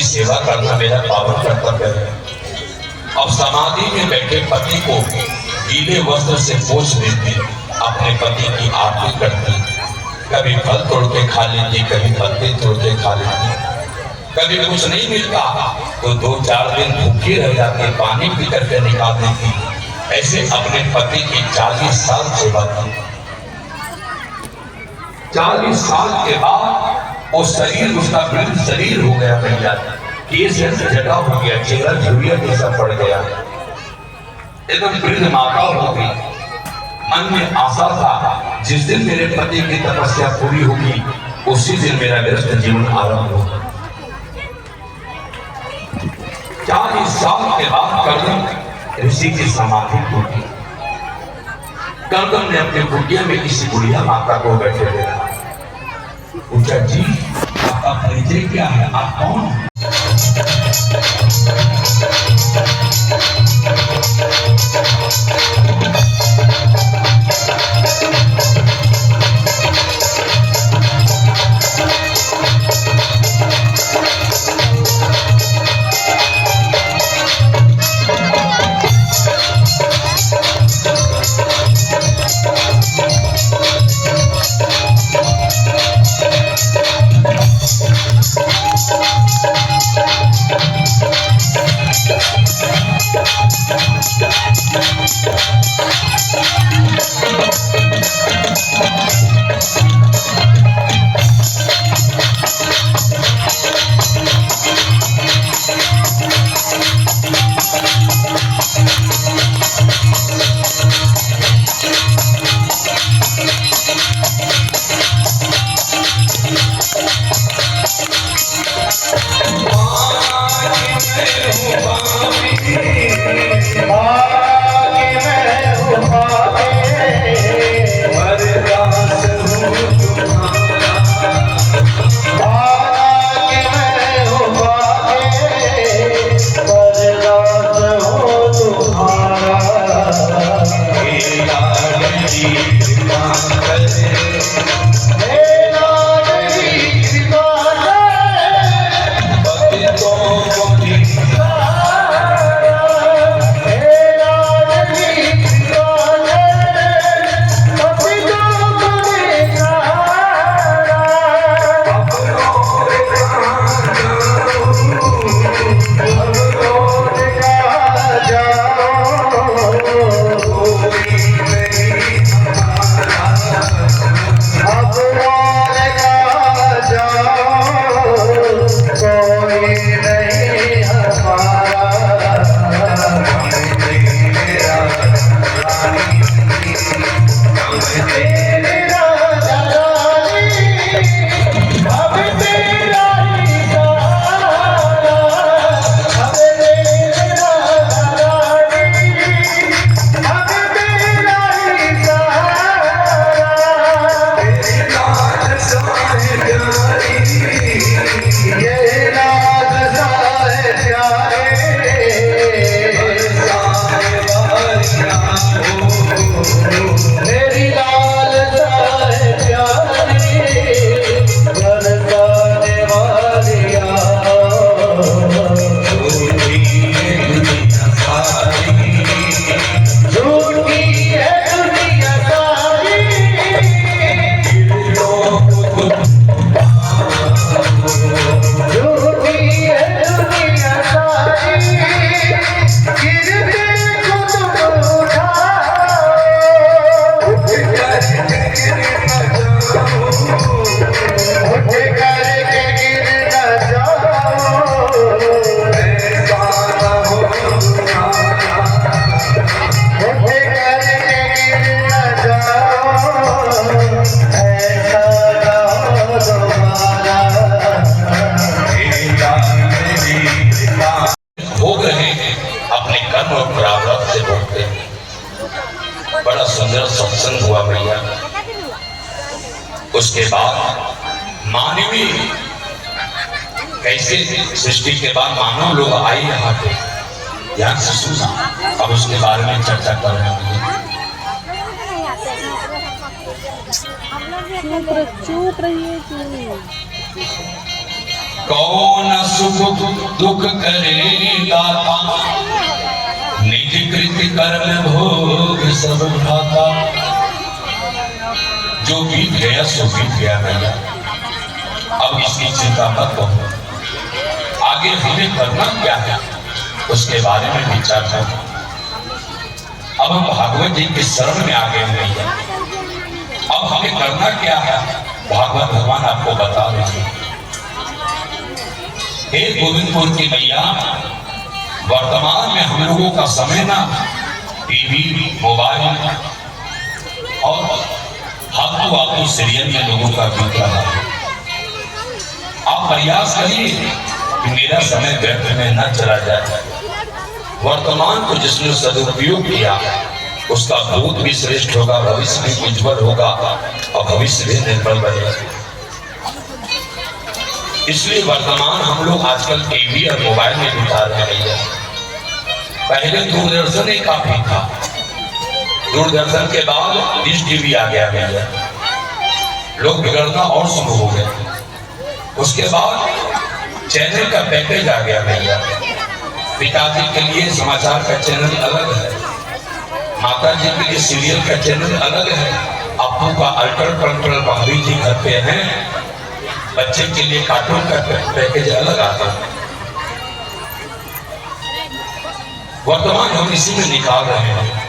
सेवा करना मेरा पावन कर्तव्य है। अब समाधि में बैठे पति को गीले वस्त्र से पोंछ देती, अपने पति की आरती करती, कभी फल तोड़ के खा लेती, कभी पत्ते तोड़ के खा लेती। कभी कुछ नहीं मिलता तो 2-4 दिन भूखी रह जाती, पानी पी करके निकाल देती। ऐसे अपने पति की 40 साल सेवा की। 40 साल के बाद वो शरीर, उसका वृद्ध शरीर हो गया, भैया केस जटा हो गया, चेहरा झुरिया जैसा पड़ गया, एकदम वृद्ध माता हो गई। मन में आशा था जिस दिन मेरे पति की तपस्या पूरी होगी उसी दिन मेरा गृहस्थ जीवन आरंभ होगा। 40 साल के बाद कर्दम ऋषि की समाधि टूटी। कर्दम ने अपने कुटिया में किसी बुढ़िया माता को बैठे देखा। पूछा, जी आपका परिचय क्या है, आप कौन हैं? बड़ा सुंदर सत्संग हुआ भैया। उसके बाद मानवीय कैसे सृष्टि के बाद मानव लोग आए यहाँ पे, ध्यान से सुना। अब उसके बारे में चर्चा कर रहे हैं। चुप रहिए। कौन सुख दुख करे दाता, निज कृति कर्म भोग सब उठाता। जो बीत गया सो बीत गया भैया, अब इसकी चिंता मत करो। आगे हमें करना क्या है उसके बारे में विचार करो। अब हम भागवत जी के शरण में आ गए भैया। अब हमें करना क्या है भागवत भगवान आपको बता रहे हैं। हे गोविंदपुर की मैया, वर्तमान में हम लोगों का समय ना टीवी मोबाइल और फालतू सीरियल में लोगों का बीत रहा है। आप प्रयास करिए कि मेरा समय व्यर्थ में न चला जाए। वर्तमान को जिसने सदुपयोग किया उसका भूत भी श्रेष्ठ होगा, भविष्य भी उज्जवल होगा और भविष्य भी निर्मल बनेगा। इसलिए वर्तमान हम लोग आजकल टीवी और मोबाइल में बिता रहे हैं। पहले दूरदर्शन ही काफी था, दूरदर्शन के बाद डिश टीवी आ गया भैया, लोग बिगड़ना और शुरू हो गए। उसके बाद चैनल का पैकेज आ गया भैया। पिताजी के लिए समाचार का चैनल अलग है, माता जी के लिए सीरियल का चैनल अलग है, आपू का अल्टर कंट्रोल भाभी जी घर पे हैं, बच्चे के लिए कार्टून का पैकेज अलग आता है। वर्तमान हम इसी में निकाल रहे हैं।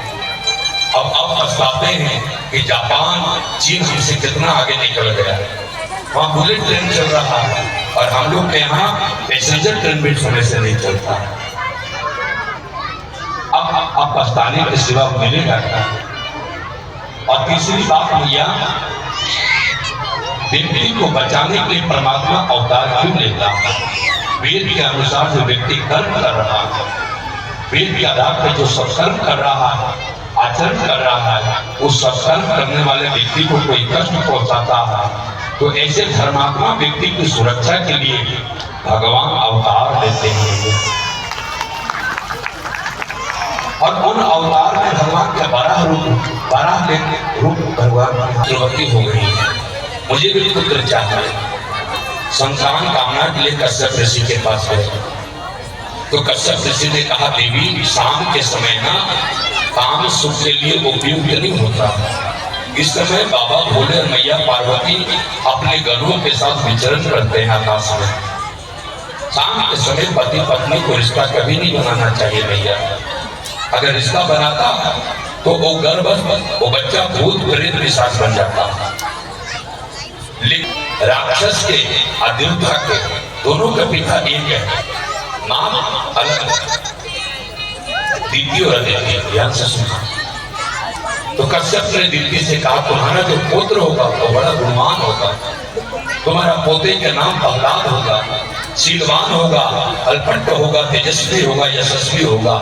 अब पछताते हैं कि जापान चीन हमसे कितना आगे निकल गया है। वहाँ बुलेट ट्रेन चल रहा है और हम लोग के यहाँ पैसेंजर ट्रेन भी समय से नहीं चलता है। अब पछताने के सिवा मिलेगा क्या। और तीसरी बात भैया, व्यक्ति को बचाने के लिए परमात्मा अवतार क्यों लेता है। वेद के अनुसार जो व्यक्ति कर्म कर रहा है, वेद के आधार पर जो सत्कर्म कर रहा है, आचरण कर रहा है, उस सत्कर्म करने वाले व्यक्ति को कोई कष्ट पहुंचाता है तो ऐसे धर्मात्मा व्यक्ति की सुरक्षा के लिए भगवान अवतार लेते हैं। और उन अवतार में भगवान का बारह रूप भगवान द्रौपदी हो गई है। मुझे भी पुत्र चाहिए। संतान कामना के लिए कश्यप ऋषि के पास गए तो कश्यप ऋषि ने कहा, देवी शाम के समय ना काम सुख के लिए उपयुक्त नहीं होता। इस समय बाबा भोले और मैया पार्वती अपने गणों के साथ विचरण करते हैं आकाश में। शाम के समय पति पत्नी को रिश्ता कभी नहीं बनाना चाहिए भैया। अगर रिश्ता बनाता तो वो बच्चा भूत प्रेत पिशाच बन जाता। लेकिन राक्षस के और देवता के दोनों का पिता एक है, नाम अलग, दीदी और अदिति। ध्यान से सुना। तो कश्यप ने दीदी से कहा, तुम्हारा जो पुत्र होगा वो बड़ा गुणवान होगा, तुम्हारा पोते का नाम प्रहलाद होगा, शीलवान होगा, अल्पट्ट होगा, तेजस्वी होगा, यशस्वी होगा,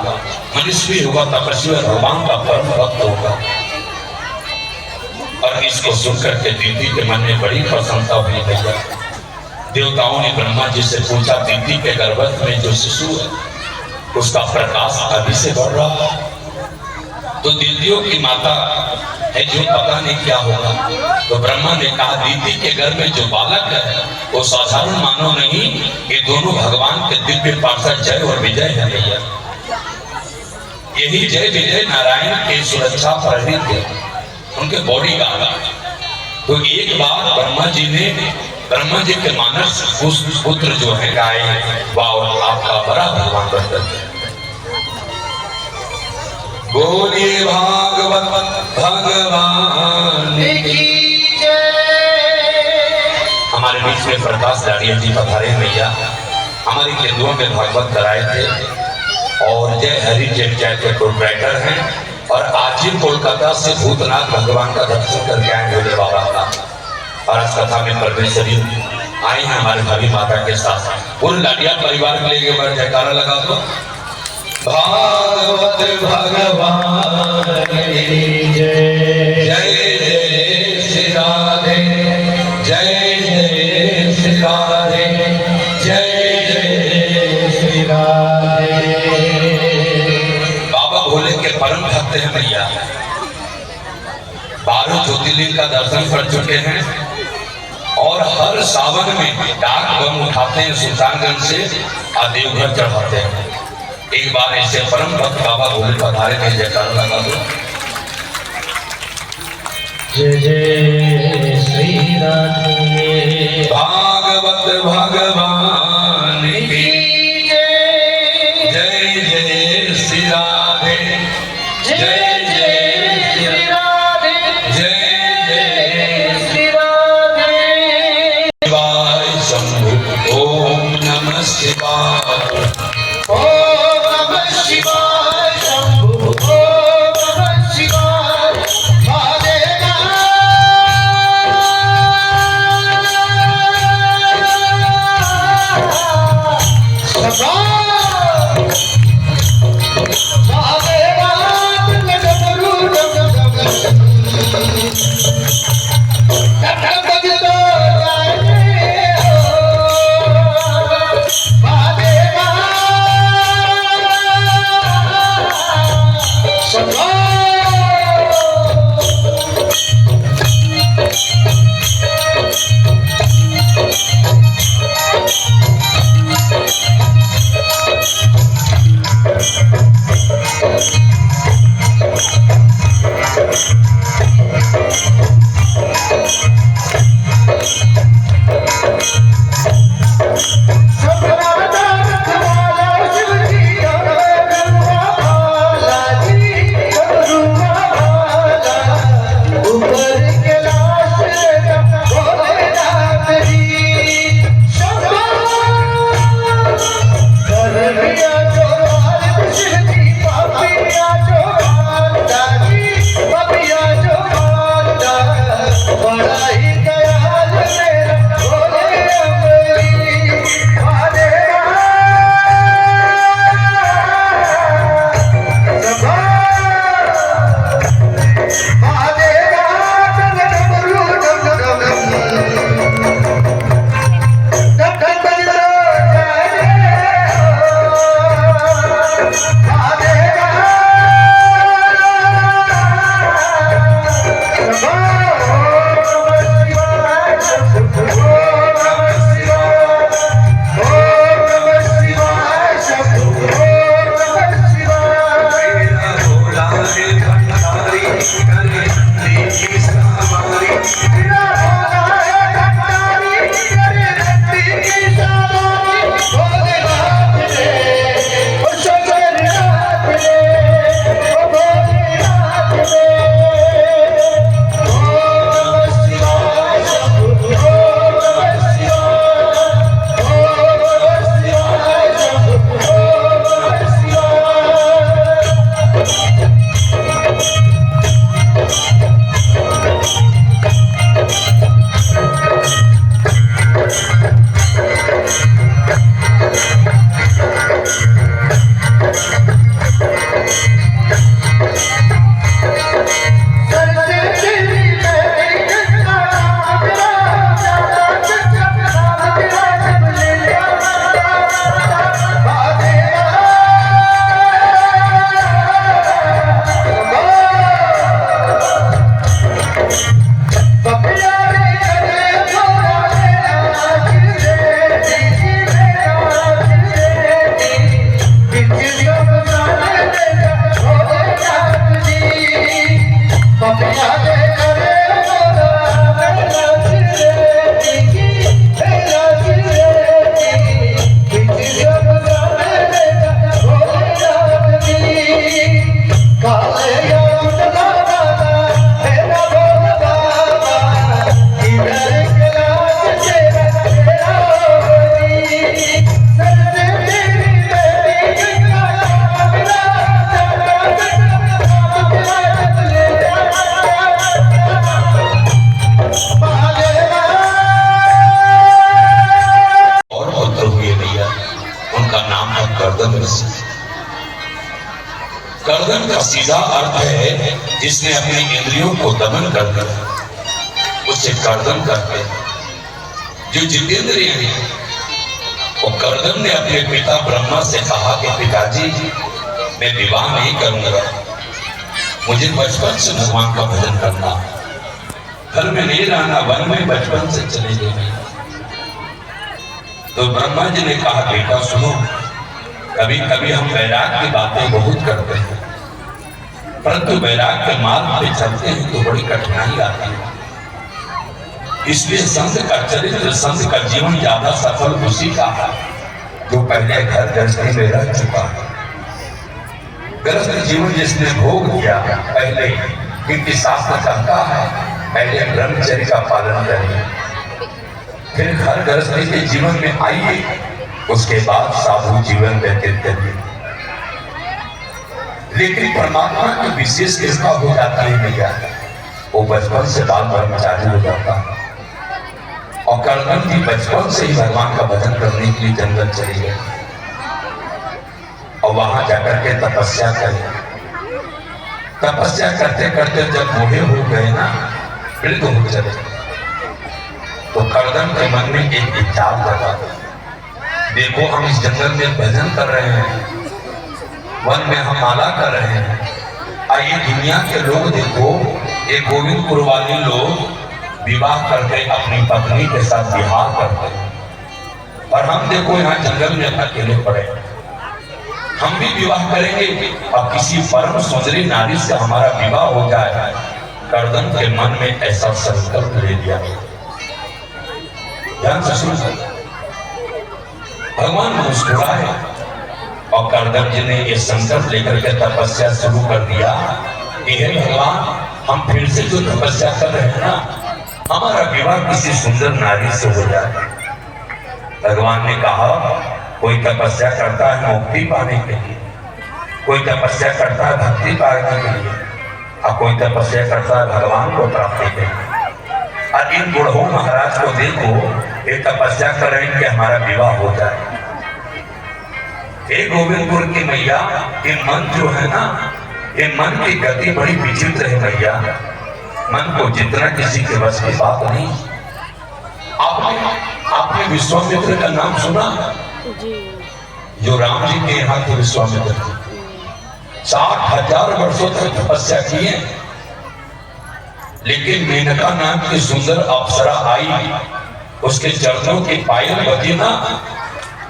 मनुष्य होगा, तपस्वी और भगवान का परम भक्त होगा। और इसको सुनकर के दीदी के मन में बड़ी प्रसन्नता हुई भैया। देवताओं ने ब्रह्मा जी से पूछा, दीदी के गर्भ में जो शिशु है उसका प्रकाश अभी से बढ़ रहा है, तो दीदियों की माता है जो पता नहीं क्या होगा। तो ब्रह्मा ने कहा, दीदी के घर में जो बालक है वो साधारण मानव नहीं, ये दोनों भगवान के दिव्य पार्षद जय और विजय है भैया। यही जय विजय नारायण के सुरक्षा प्रहरी थे, उनके बॉडीगार्ड। तो एक बार ब्रह्मा जी के मानस पुत्र जो है गाय, वाह आपका बड़ा भगवान बनता है। बोलिए भागवत भगवान की जय। हमारे बीच में प्रकाश दाड़िया जी पधारे भैया, हमारी केंद्रों में भागवत कराए थे और जय हरि जय के प्रोप्राइटर हैं। और आज ही कोलकाता से भूतनाथ भगवान का दर्शन करके आए भोले बाबा का। और इस कथा में परमेश्वरी आई है हमारे भाभी माता के साथ। पूरे लाडिया परिवार के लिए एक बार जयकारा लगा दो। भागवत भगवान की जय। जय जय श्री राधे, जय जय श्री राधे, जय जय श्री राधे। बाबा भोले के परम भक्त हैं भैया। 12 ज्योतिर्लिंग का दर्शन कर चुके हैं और और हर सावन में डाक बम उठाते हैं सुल्तानगंज से और देवघर चढ़ाते हैं। एक बार ऐसे परम भक्त बाबा भोले पधारे में जयकार लगा दो। जय जय श्री राधे भागवत भगवान की जय जय श्री राधे जय जय श्री राधे जय जय श्री राधे। शिवाय शंभु ओम नमः शिवाय ओम नमः शिवाय शंभु ओम नमः शिवाय महादेव सदा कर्दन का सीधा अर्थ है जिसने अपनी इंद्रियों को दमन कर दिया, उसे कर्दन करते हैं। जो जितेंद्रिय है वो कर्दन ने अपने पिता ब्रह्मा से कहा कि पिताजी मैं विवाह नहीं करूंगा, मुझे बचपन से भगवान का भजन करना। घर में नहीं रहना, वन में बचपन से चले गए। तो ब्रह्मा जी ने कहा बेटा सुनो, कभी कभी हम वैराग की बातें बहुत करते हैं, परंतु वैराग के मार्ग पे चलते हैं तो बड़ी कठिनाई आती है। इसलिए संत का चरित्र, संत का जीवन ज्यादा सफल उसी का है जो पहले घर गृहस्थी में रह चुका है। गृहस्थ जीवन जिसने भोग किया पहले, क्योंकि शास्त्र कहता है पहले ब्रह्मचर्य का पालन करिए, फिर घर गृहस्थी के जीवन में आइए, उसके बाद साधु जीवन व्यतीत करिए। लेकिन परमात्मा की विशेष कृपा हो जाती है भैया, वो बचपन से बाल ब्रह्मचारी हो जाता है। और कर्दम जी बचपन से ही भगवान का भजन करने के लिए जंगल चले गए और वहां जाकर के तपस्या करी। तपस्या करते करते जब बूढ़े हो गए ना, वृद्ध हो चले, तो कर्दम के मन में एक विचार लगा, देखो हम इस जंगल में भजन कर रहे हैं, वन में हम माला कर रहे हैं, आइए दुनिया के लोग देखो, ये गोविंदपुर वाले लोग विवाह करके अपनी पत्नी के साथ विवाह करते हैं, और हम देखो यहाँ जंगल में अकेले पड़े। हम भी विवाह करेंगे और किसी परम सुंदरी नारी से हमारा विवाह हो जाए। कर्दम के मन में ऐसा संकल्प ले लिया। ध्यान से सुन, भगवान मुस्कुराए और कर्दम जी ने ये संकल्प लेकर के तपस्या शुरू कर दिया कि हे भगवान, हम फिर से जो तपस्या कर रहे हैं ना, हमारा विवाह किसी सुंदर नारी से हो जाए। भगवान ने कहा कोई तपस्या करता है मुक्ति पाने के लिए, कोई तपस्या करता है भक्ति पाने के लिए, और कोई तपस्या करता है भगवान को प्राप्ति के लिए। और इन बुढ़ो महाराज को देखो, ये तपस्या कर रहे हैं कि हमारा विवाह हो जाए। गोविंदपुर की मैया, ये मन जो है ना, ये मन की गति बड़ी विचित्र है मैया। मन को जितना किसी के बस की बात नहीं। आपने विश्वामित्र का नाम सुना? जो राम जी के यहाँ थे विश्वामित्र, 60,000 वर्षों तक तपस्या किए, लेकिन मेनका नाम की सुंदर अप्सरा आई, उसके चरणों की पायल बजी ना,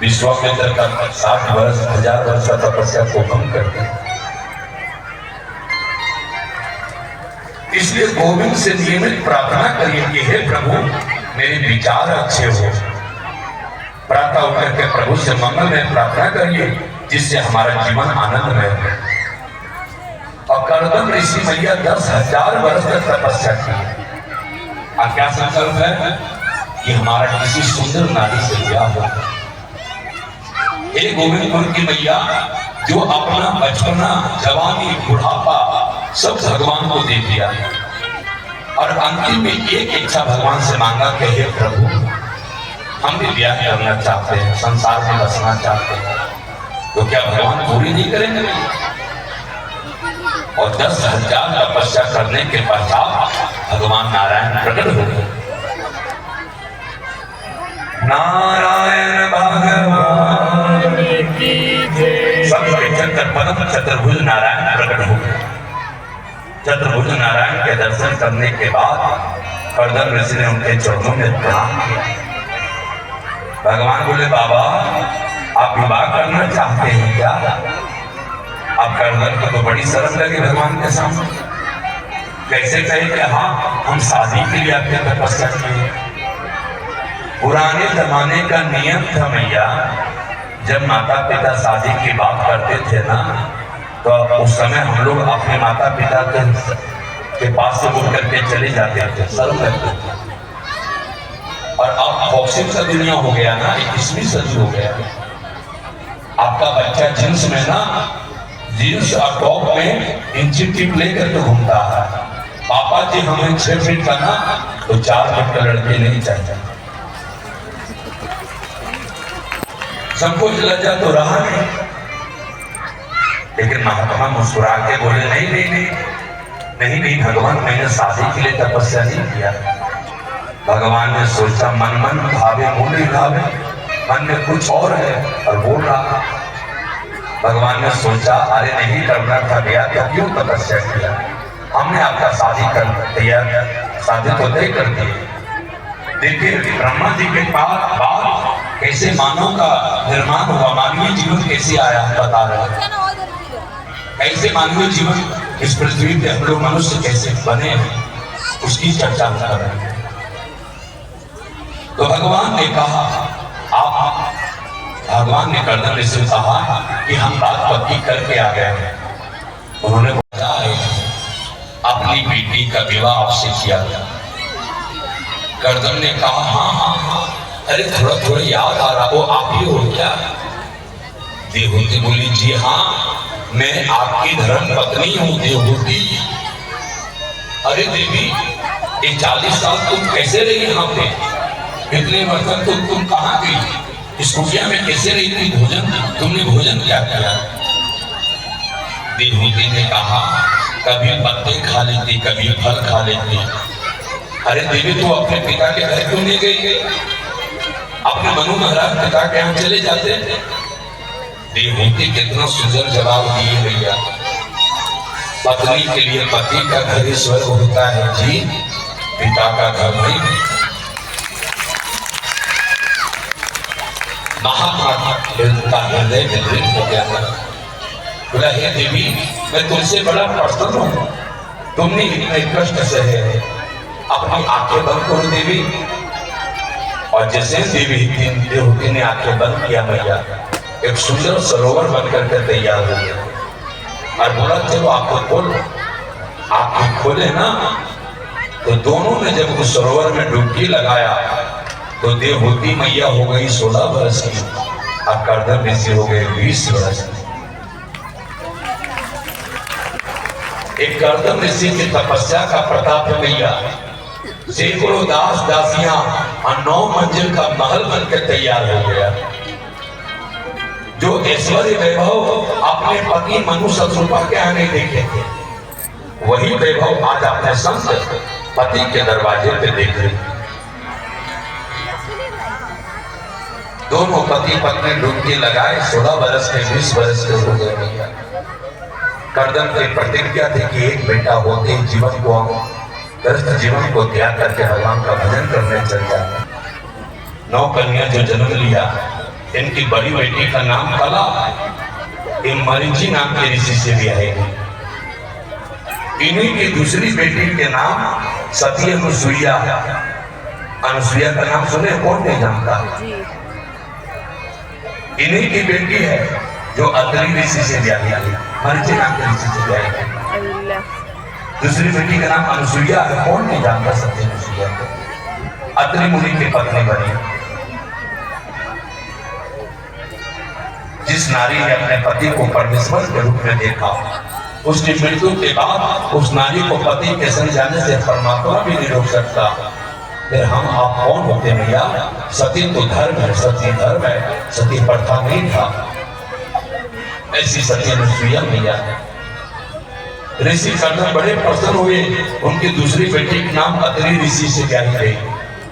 विश्वामित्र का 60,000 वर्ष तपस्या को कम कर दिया। इसलिए गोविंद से नियमित प्रार्थना करिए कि हे प्रभु, मेरे विचार अच्छे हो। प्रातः उठकर के प्रभु से मंगल में प्रार्थना करिए, जिससे हमारा जीवन आनंदमय हो। और कर्दम ऋषि मैया 10,000 वर्ष तक तपस्या की। और क्या संकल्प है कि हमारा किसी सुंदर नारी से ब्याह हो। हे गोविंदपुर की मैया, जो अपना बचपना, जवानी, बुढ़ापा सब भगवान को दे दिया, और अंतिम में एक इच्छा भगवान से मांगा कि हे प्रभु, हम भी ब्याह करना चाहते हैं, संसार में बसना चाहते हैं, तो क्या भगवान पूरी नहीं करेंगे? और 10,000 तपस्या करने के पश्चात भगवान नारायण प्रकट हो गए। नारायण भगवान की जय। सबके चक्कर परम चतुर्भुज नारायण प्रकट हो गए। चतुर्भुज नारायण के दर्शन करने के बाद कर्दम ऋषि ने उनके चरणों में प्रणाम किया। भगवान बोले, बाबा आप विवाह करना चाहते हैं क्या? आप कर्दम को तो बड़ी शर्म लगी भगवान के सामने, कैसे कहे कि हाँ हम शादी के लिए आपने तपस्या की। पुराने जमाने का नियम था मैया, जब माता पिता शादी की बात करते थे ना, तो उस समय हम लोग अपने माता पिता के पास से उठ करके चले जाते थे, शर्म लगते थे। और अब बॉक्सिंग का दुनिया हो गया ना, 21वीं सदी हो गया। आपका बच्चा जींस में ना, जींस और टॉप में इंची टिप लेकर के घूमता है। पापा जी हमें 6 फीट का ना, तो 4 फीट का लड़के नहीं चाहिए। संकोच लज्जा तो रहा नहीं, लेकिन महात्मा मुस्कुरा के बोले नहीं नहीं नहीं नहीं नहीं भगवान, मैंने शादी के लिए तपस्या नहीं किया। भगवान ने सोचा मन मन भावे मूल भावे, मन में कुछ और है और बोल रहा। भगवान ने सोचा अरे नहीं करना था भैया, तो क्यों तपस्या किया? हमने आपका शादी कर दिया, शादी तो तय कर दी। देखिए ब्रह्मा जी के पास बाद कैसे मानव का निर्माण हुआ, मानवीय जीवन कैसे आया बता रहे हैं। कैसे मानवीय जीवन इस पृथ्वी पे हम लोग मनुष्य कैसे बने हैं उसकी चर्चा कर रहे हैं। तो भगवान ने कहा, आप भगवान ने कर्दम से कहा कि हम बात पक्की करके आ गए हैं। उन्होंने बोला है अपनी बेटी का विवाह आपसे किया गया। कर्दम ने कहा हाँ हाँ हाँ, अरे थोड़ा थोड़ा याद आ रहा, वो आप ही हो क्या? देवहूति बोली जी हाँ, मैं आपकी धर्म पत्नी हूँ देवहूति। अरे देवी ये 40 साल तुम कैसे रही यहाँ पे? इतने वर्ष तक तुम कहाँ गई? इस कुटिया में कैसे रही थी? तुमने भोजन क्या किया? देवहूति ने कहा कभी पत्ते खा लेती, कभी फल खा लेती। अरे देवी तू अपने पिता के घर क्यों नहीं गई? अपने मनु महाराज पिता के यहाँ चले जाते। देवहूति कितना सुंदर जवाब दिए भैया। पत्नी के लिए पति का घर ही स्वर्ग होता है जी, पिता का घर नहीं। महात्मा का हृदय विद्रित हो गया था। बोला हे देवी मैं तुमसे बड़ा प्रसन्न हूँ, तुमने इतने कष्ट सहे हैं, अपनी आंखें बंद करो देवी। और जैसे देवहूति ने आंखें बंद किया भैया, एक सुंदर सरोवर बनकर के तैयार हो गया। और बोला चलो आपको खोलो। आंखें खोले ना तो दोनों ने जब उस सरोवर में डुबकी लगाया तो देवहूति मैया हो गई 16 वर्ष की और कर्दम ऋषि हो गए 20 वर्ष की। एक कर्दम ऋषि की तपस्या का प्रताप है भैया, सैकड़ों दास दासियां और 9 मंजिल का महल बनकर तैयार हो गया। जो ऐश्वर्य वैभव अपने पति मनु शत्रुपा के यहाँ नहीं देखे थे, वही वैभव आज अपने संत पति के दरवाजे पे देख रहे। दोनों पति पत्नी डुबकी लगाए, 16 वर्ष के 20 वर्ष के हो गए भैया। कर्दम की प्रतिज्ञा थी कि एक बेटा होते ही जीवन को ग्रस्त जीवन को त्याग करके भगवान का भजन करने चल जाए। 9 कन्या जो जन्म लिया, इनकी बड़ी बेटी का नाम कला, मरीचि नाम के ऋषि से भी आएगी। इन्हीं की दूसरी बेटी के नाम सती अनुसुईया। अनुसुईया का नाम सुने कौन नहीं जानता? इन्हीं की बेटी है जो अत्रि ऋषि से ब्याही आई, मरीचि नाम के ऋषि से ब्याही आई। दूसरी बेटी का नाम अनुसुईया है, कौन नहीं जानता सती अनुसुईया को? अत्रि मुनि की पत्नी बनी। जिस नारी ने अपने पति को परमेश्वर के रूप में देखा, उसकी मृत्यु के बाद उस नारी को पति के संग जाने से परमात्मा भी नहीं रोक सकता। फिर हम आप कौन होते भैया? सती तो धर्म है, सती धर्म है, सती प्रथा नहीं था। ऐसी सती अनुसुईया मैया ऋषि कर्दम बड़े प्रसन्न हुए। उनकी दूसरी बेटी का नाम अत्रि ऋषि से ब्याही गई।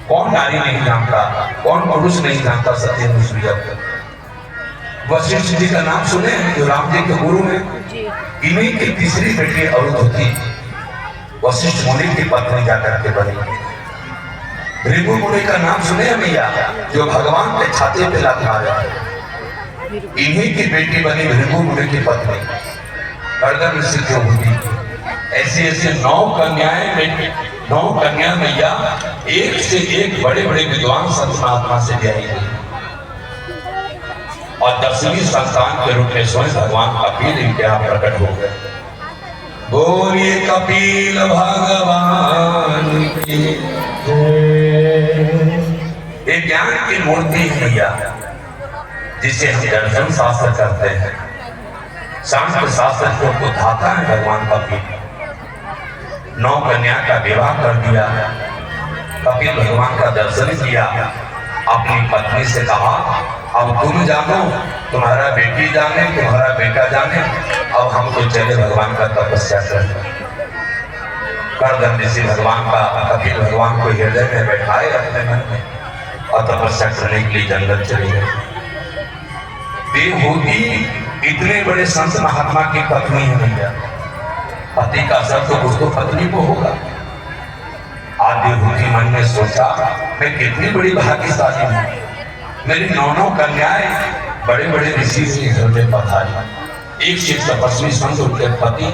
कौन नारी नहीं जानता, कौन पुरुष नहीं जानता सती अनुसुईया को? वशिष्ठ जी का नाम सुने जो राम जी के गुरु हैं? इन्हीं की तीसरी बेटी अरुंधति वशिष्ठ मुनि की पत्नी जाकर के बनी। भृगु मुनि का नाम सुने भैया जो भगवान के छाते पे लात मारे? इन्हीं की बेटी बनी भृगु मुनि की पत्नी कर्दम ऋषि जो हुई। ऐसी ऐसी 9 कन्याएं बेटी, 9 कन्या मैया एक से एक बड़े बड़े विद्वान संत महात्मा से ब्याही गई। और 10वीं संतान के रूप में स्वयं भगवान कपिल इनके यहाँ प्रकट हो गए। बोलिए कपिल भगवान की। ये ज्ञान की मूर्ति है भैया, जिसे हम दर्शन शास्त्र करते हैं। शास्त्र शास्त्र को धाता है भगवान कपिल। 9 कन्या का विवाह कर दिया। कपिल भगवान का दर्शन किया, अपनी पत्नी से कहा अब तुम जानो, तुम्हारा बेटी जाने, तुम्हारा बेटा जाने, अब हम तो चले भगवान का तपस्या करने। कर्दम ऋषि भगवान का कपिल भगवान को हृदय में बैठाए अपने मन में और तपस्या करने के लिए जंगल चले गए। देवहूति इतने बड़े संत महात्मा की पत्नी है भैया। पति का असर तो उसको पत्नी को होगा। आदि हुई मन में सोचा, मैं कितनी बड़ी भाग्यशाली हूँ, मेरी नौ कन्याएं बड़े बड़े ऋषि से घर में पधारी, एक से तपस्वी संत उनके पति,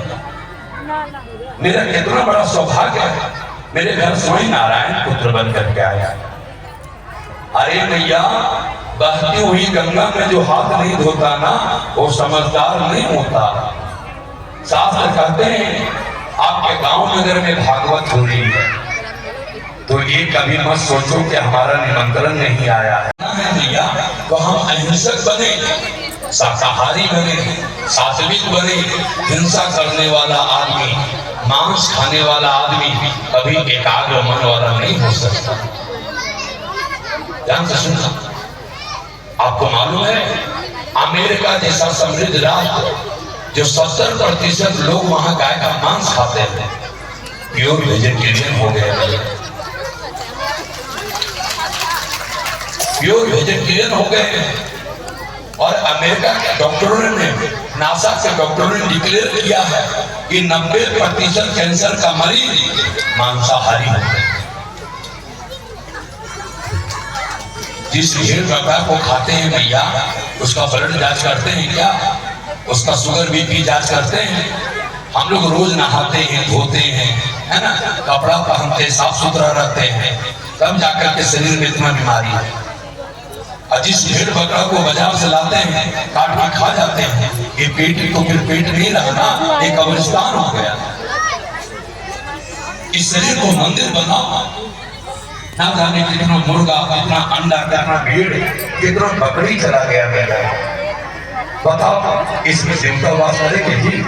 मेरा कितना बड़ा सौभाग्य है, मेरे घर स्वयं नारायण पुत्र बन करके आया। अरे भैया, बहती हुई गंगा में जो हाथ नहीं धोता ना, वो समझदार नहीं होता। शास्त्र कहते हैं आपके गांव नगर में भागवत हो रही है, तो ये कभी मत सोचो कि हमारा निमंत्रण नहीं आया है भैया, तो हम अहिंसक बने, शाकाहारी बने, सात्विक बने। हिंसा करने वाला आदमी, मांस खाने वाला आदमी कभी एकाग्र मन वाला नहीं हो सकता। ध्यान से सुनना, आपको मालूम है अमेरिका जैसा समृद्ध राष्ट्र, जो 70% लोग वहां गाय का मांस खाते हैं, प्योर वेजिटेरियन हो गए, प्योर वेजिटेरियन हो गए हैं। और अमेरिका के डॉक्टरों ने, नासा के डॉक्टरों ने डिक्लेयर किया है कि 90% कैंसर का मरीज मांसाहारी हो गए। जिस भेड़ बकरा को खाते हैं भैया, उसका ब्लड जांच करते हैं क्या? उसका शुगर बीपी जांच करते हैं? हम लोग रोज नहाते हैं, धोते हैं, है ना, कपड़ा पहनते, साफ सुथरा रहते हैं, तब जाकर के शरीर में इतना बीमारी है। और जिस भेड़ बकरा को बाजार से लाते हैं, काट के खा जाते हैं, ये पेट तो फिर पेट नहीं रहना, एक कब्रिस्तान हो गया। इस शरीर को मंदिर बनाओ, ना जाने कितना मुर्गा, कितना अंडा, कितना भेड़, कितना बकरी चला गया मेरा। बताओ इसमें देवता वास करेंगे जी?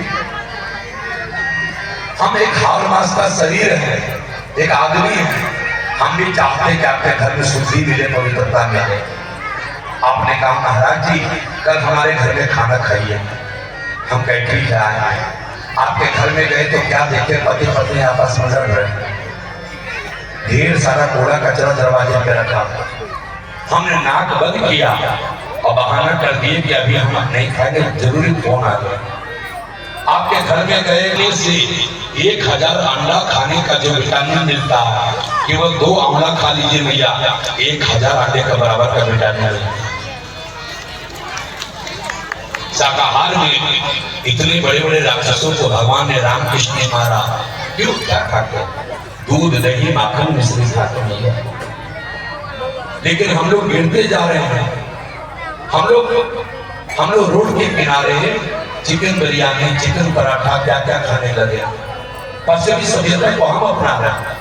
हम एक हार मास का शरीर है, एक आदमी है, हम भी चाहते हैं कि आपके घर में शुद्धि मिले, पवित्रता मिले। आपने कहा महाराज जी कल हमारे घर में खाना खाइए, हम कहे ठीक है आए। आपके घर में गए तो क्या देखे, पति पत्नी आपस में लड़ रहे, ढेर सारा कूड़ा कचरा दरवाजे पे रखा। हमने नाक बंद किया और बहाना कर दिए कि अभी हम नहीं खाएंगे, जरूरी फोन आ गया। आपके घर में गए से 1000 अंडा खाने का जो विटामिन मिलता है, केवल 2 आंवला खा लीजिए भैया, 1000 अंडे का बराबर का विटामिन मिलता है। शाकाहार में इतने बड़े बड़े राक्षसों को भगवान ने रामकृष्ण ने मारा, क्यों? क्या खाते? दूध, दही, माखन, मिश्री खाते हैं। लेकिन हम लोग गिरते जा रहे हैं। हम लोग रोड के किनारे चिकन बिरयानी, चिकन पराठा, क्या क्या खाने लगे। पश्चिमी सभ्यता को हम अपना रहे हैं,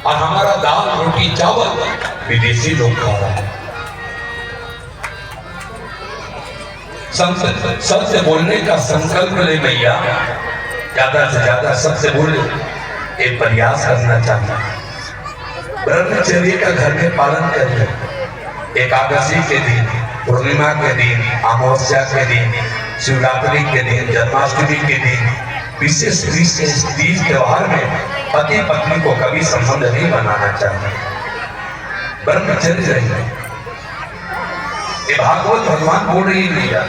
और हमारा दाल रोटी चावल विदेशी लोग खा रहे हैं। सत्य बोलने का संकल्प ले भैया, ज्यादा से ज्यादा सत्य बोले, एक प्रयास करना चाहता है। ब्रह्मचर्य का घर में पालन करें। एकादशी के दिन, पूर्णिमा के दिन, अमावस्या के दिन, शिवरात्रि के दिन, जन्माष्टमी के दिन, विशेष तीज त्योहार में पति पत्नी को कभी संबंध नहीं बनाना चाहिए। ब्रह्मचर्य रहिए। ये भागवत भगवान बोल रही भैया,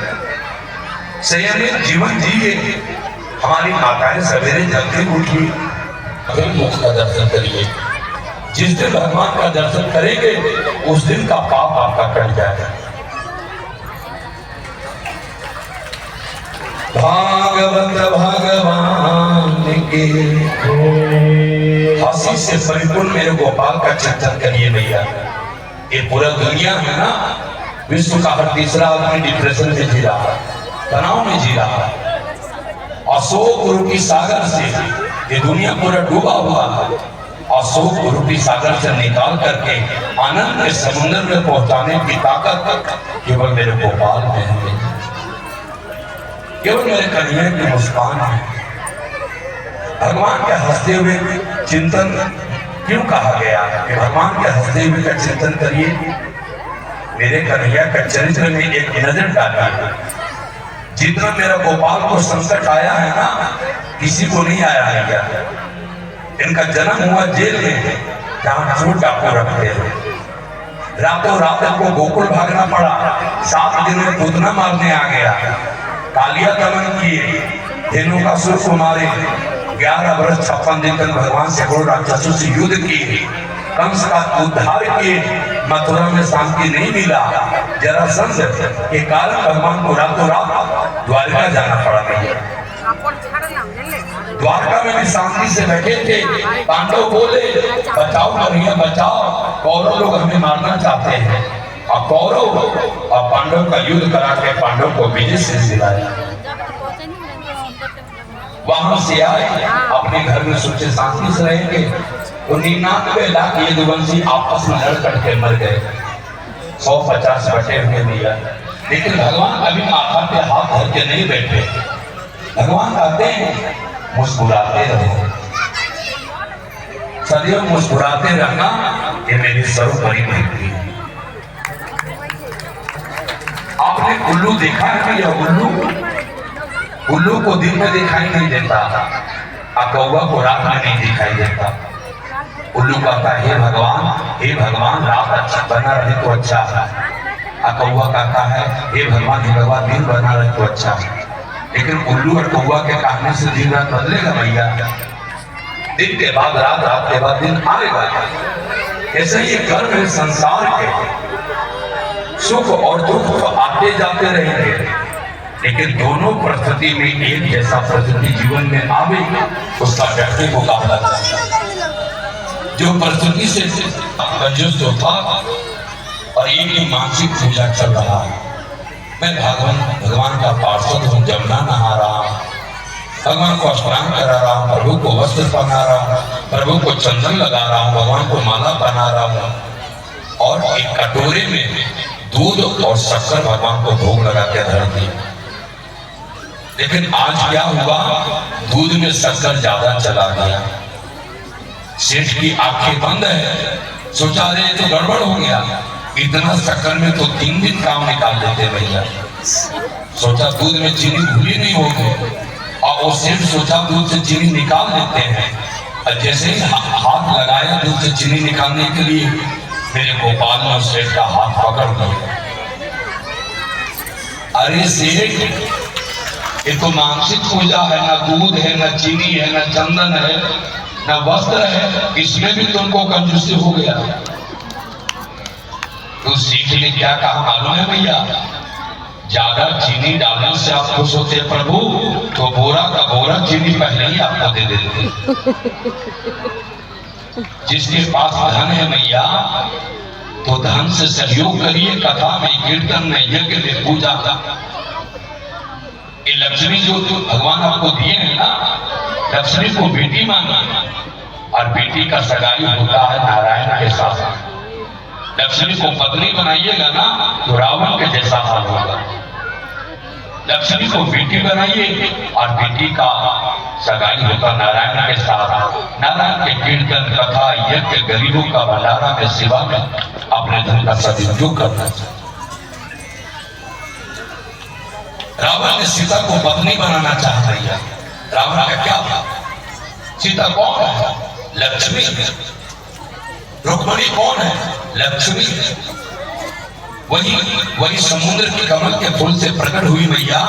संयमित जीवन जिए। हमारी माताएं सवेरे जल्दी उठी, फिर मुख का दर्शन करिए। जिस दिन भगवान का दर्शन करेंगे उस दिन का पाप आपका कट जाएगा। भागवत भगवान के हंसी से परिपूर्ण मेरे गोपाल का चिंतन करिए भैया। ये पूरा दुनिया है ना, विश्व का हर तीसरा आदमी डिप्रेशन में जी रहा है, तनाव में जी रहा है। अशोक रूपी सागर से ये दुनिया पूरा डूबा हुआ है। अशोक रूपी सागर से निकाल करके आनंद के समुद्र में पहुंचाने की ताकत केवल मेरे गोपाल में है, केवल मेरे कन्हैया की मुस्कान है। भगवान के हंसते हुए चिंतन क्यों कहा गया कि भगवान के हंसते हुए का चिंतन करिए। मेरे कन्हैया का चरित्र में एक नजर डालिए। जितना मेरा गोपाल को संकट आया है ना, किसी को नहीं आया है क्या? इनका जन्म हुआ जेल में, जहां चोर डाकू रखते हैं। रातों रात इनको गोकुल भागना पड़ा। 7 दिन में पूतना मारने आ गया, कालिया दमन किए, धेनु का सुर को मारे, 11 वर्ष 56 दिन तक भगवान सैकड़ों राक्षसों से युद्ध किए, कंस का उद्धार किए, मथुरा में शांति नहीं मिला। जरासंध के कारण भगवान को रातों रात द्वारका जाना पड़ा। द्वारका में भी शांति से बैठे थे। पांडव बोले बचाओ कन्हैया बचाओ, कौरव लोग हमें मारना चाहते हैं। और कौरव और पांडव का युद्ध करा के पांडव को विजय से दिलाया। वहां से आए, अपने घर में सोचे शांति से रहेंगे, तो 99 लाख यदुवंशी आपस में लड़ करके मर गए। 150 बटे हुए दिया। लेकिन भगवान अभी माथा पे हाथ धर के नहीं बैठे। भगवान कहते हैं मुस्कुराते रहो, सदैव मुस्कुराते रहना, ये मेरी सर्वोपरि भक्ति है। आपने उल्लू देखा है क्या? उल्लू को दिन में दिखाई नहीं देता, कौवा को रात में नहीं दिखाई देता। उल्लू कहता है हे भगवान रात अच्छा बना रहे तो अच्छा है। कौवा कहता है हे भगवान दिन बना रहे तो अच्छा है। लेकिन उल्लू और कौवा के कहने से दिन रात बदलेगा भैया? दिन के बाद रात, रात के बाद दिन आएगा। ऐसे ही कर्म है संसार के, सुख और दुख तो आते जाते रहेंगे, लेकिन दोनों परिस्थिति में एक जैसा परिस्थिति जीवन में आवे, उसका व्यक्ति को कहा जाता है। जो परिस्थिति से कंजूस होता और एक ही मानसिक पूजा चल रहा है, मैं भगवान का पार्षद हूँ, जमुना नहा रहा हूँ, भगवान को स्नान करा रहा हूँ, प्रभु को वस्त्र पहना रहा हूँ, प्रभु को चंदन लगा रहा हूँ, भगवान को माला बना रहा हूँ, और एक कटोरे में दूध और शक्कर भगवान को भोग लगा के धर दी। लेकिन आज क्या हुआ, दूध में शक्कर ज्यादा चला गया। सेठ की आंखें बंद है, सोचा रहे तो गड़बड़ हो गया, इतना शक्कर में तो 3 दिन काम निकाल देते भैया। सोचा दूध में चीनी घुली नहीं होगी, और वो सेठ सोचा दूध से चीनी निकाल देते हैं। और जैसे ही हाथ लगाया दूध से चीनी निकालने के लिए, मेरे गोपाल ने सेठ का हाथ पकड़ लिया। अरे सेठ, ये तो मानसिक पूजा है, ना दूध है, ना चीनी है, ना चंदन है, ना वस्त्र है, इसमें भी तुमको कंजूसी हो गया। तो सीख ले क्या कहा मालूम है भैया? ज्यादा चीनी डालने से आप खुश होते प्रभु, तो बोरा का बोरा चीनी पहले ही आपको दे देते। जिसके पास धन है भैया, तो धन से सहयोग करिए, कथा में, कीर्तन में, यज्ञ में, पूजा का। ये लक्ष्मी जो भगवान आपको दिए हैं ना, लक्ष्मी को बेटी माना, और बेटी का सगाई होता है नारायण के साथ। लक्ष्मी को पत्नी बनाइएगा ना, तो रावण के जैसा हाल होगा। लक्ष्मी को बेटी बनाइए, और बेटी का सगाई होता नारायण के साथ। नारायण के कीर्तन, कथा, यज्ञ, गरीबों का भंडारा में, सेवा में अपने धन का सदुपयोग करना चाहिए। रावण ने सीता को पत्नी बनाना चाह दिया। रावण का क्या था? सीता कौन है? लक्ष्मी। रुक्मिणी कौन है? लक्ष्मी। वही समुद्र के कमल के फूल से प्रकट हुई मैया,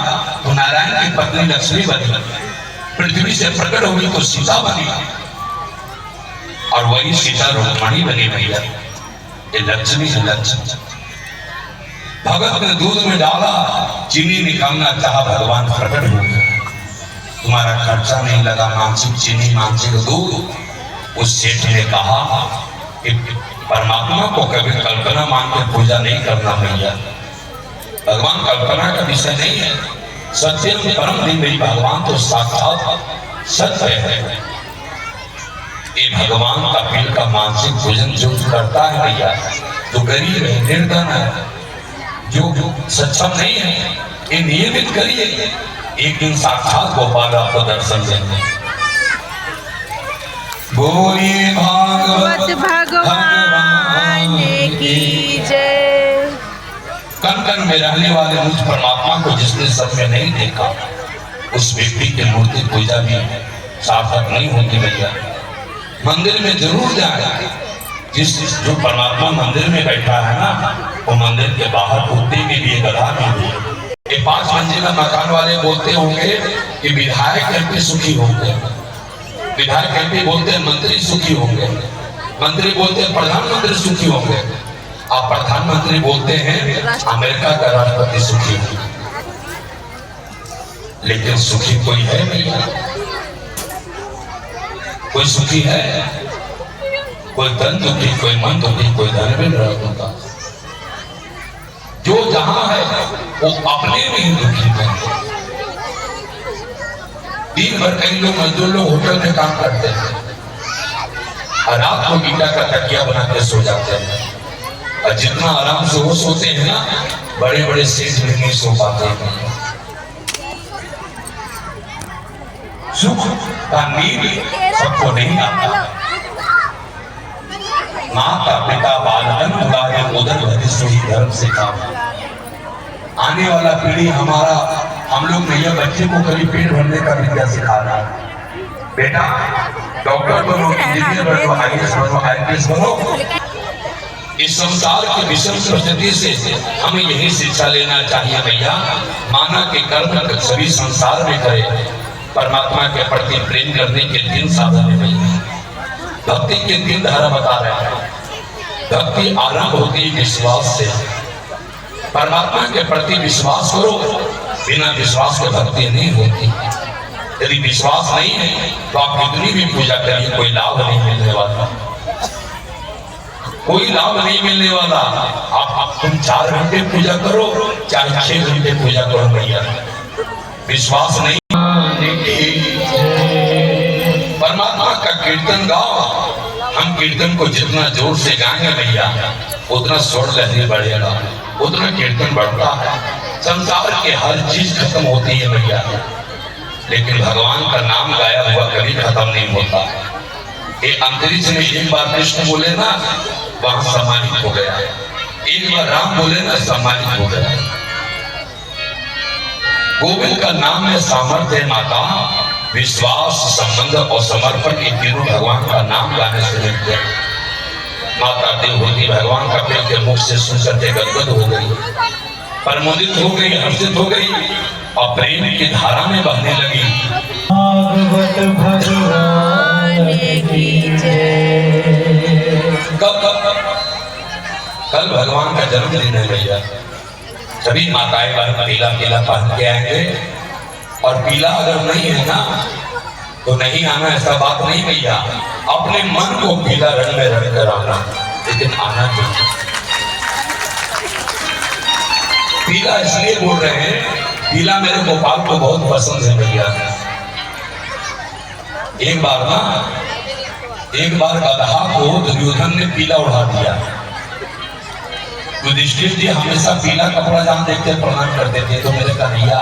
तो नारायण की पत्नी लक्ष्मी बनी। पृथ्वी से प्रकट हुई तो सीता बनी, और वही सीता रुक्मिणी बनी मैया। ये लक्ष्मी है, लक्ष्मी। भगत ने दूध में डाला, चीनी निकालना चाहा, भगवान प्रकट हो गए। तुम्हारा खर्चा नहीं लगा, मानसिक चीनी, मानसिक दूध। उस सेठ ने कहा कि परमात्मा को कभी कल्पना मान के पूजा नहीं करना भैया। भगवान कल्पना का विषय नहीं है, सत्य परम नहीं मेरी, भगवान तो साक्षात सत्य है। ये भगवान का पीर का मानसिक पूजन जो करता है भैया, जो गरीब है, निर्धन है, जो सक्षम नहीं है, ये नियमित करिए, एक दिन साक्षात गोपाल आपको दर्शन देंगे। बोलिए भागवत भगवान की जय। कण कण में रहने वाले मुझ परमात्मा को जिसने सब में नहीं देखा, उस व्यक्ति की मूर्ति पूजा भी सार्थक नहीं होती भैया। मंदिर में जरूर जाए, जो परमात्मा मंदिर में बैठा है ना, वो मंदिर के बाहर कुत्ते के लिए, गधा के लिए। ये 5 मंजिला मकान वाले बोलते होंगे कि विधायक करके सुखी होंगे, विधायक एमपी बोलते हैं मंत्री सुखी होंगे, मंत्री बोलते हैं प्रधानमंत्री सुखी होंगे, आप प्रधानमंत्री बोलते हैं अमेरिका का राष्ट्रपति सुखी होंगे। लेकिन सुखी कोई है भैया? कोई सुखी है? कोई धन दुखी, कोई मन दुखी, कोई धन में होता। जो जहां है वो अपने में ही दुखी है। दिन भर कई लोग मजदूर लोग होटल में काम करते हैं और रात को ईटा का तकिया बना के सो जाते हैं, और जितना आराम से वो सोते हैं ना, बड़े बड़े सेठ भी नहीं सो पाते हैं। सुख का नींद सबको नहीं आता। माता पिता बालधन उदारे उदर भरी धर्म से काम। आने वाला पीढ़ी हमारा, हम लोग नहीं है बच्चे को कभी पेट भरने का विद्या सिखा रहा है। बेटा डॉक्टर बनो, इंजीनियर बनो, IAS बनो, IPS बनो। इस संसार की विषम परिस्थिति से हमें यही शिक्षा लेना चाहिए भैया, माना के कर्म सभी संसार में करे, परमात्मा के प्रति प्रेम करने के 3 साधन है भैया। भक्ति के 3 धारा बता रहे हैं। भक्ति आरंभ होती है विश्वास से। परमात्मा के प्रति विश्वास करो, बिना विश्वास के भक्ति नहीं होती। यदि विश्वास नहीं है तो आप कितनी भी पूजा करिए, कोई लाभ नहीं मिलने वाला, कोई लाभ नहीं मिलने वाला। आप तुम 4 घंटे पूजा करो, चाहे 6 घंटे पूजा करो भैया, विश्वास नहीं। परमात्मा का कीर्तन गाओ। हम कीर्तन को जितना जोर से गाएंगे भैया, उतना स्वर लहरी बढ़ेगा, उतना कीर्तन बढ़ता है। संसार के हर चीज खत्म होती है भैया, लेकिन भगवान का नाम गाया हुआ कभी खत्म नहीं होता। ये अंतरिक्ष में एक बार कृष्ण बोले ना, वहां सम्मानित हो गया। एक बार राम बोले ना, सम्मानित हो गया। गोविंद का नाम में सामर्थ्य है माता। विश्वास, संबंध और समर्पण, ये तीनों भगवान का नाम गाने से मिलते हैं। माता देवहूति भगवान का प्रेम के मुख से सुनकर के गदगद हो गई, प्रमोदित हो गई, हर्षित हो गई और प्रेम की धारा में बहने लगी। भागवत भगवान की जय। कल भगवान का जन्मदिन है भैया। सभी माताएं बहन पीला पीला पहन के आएंगे, और पीला अगर नहीं है ना तो नहीं आना, ऐसा बात नहीं भैया। अपने मन को पीला रंग में रंग कर आना, लेकिन आना चाहिए। पीला इसलिए बोल रहे हैं, पीला मेरे गोपाल को बहुत पसंद है भैया। एक बार गधा को दुर्योधन ने पीला उड़ा दिया। युधिष्ठिर जी हमेशा पीला कपड़ा जहां देखते प्रणाम करते थे, तो मेरे कन्हैया,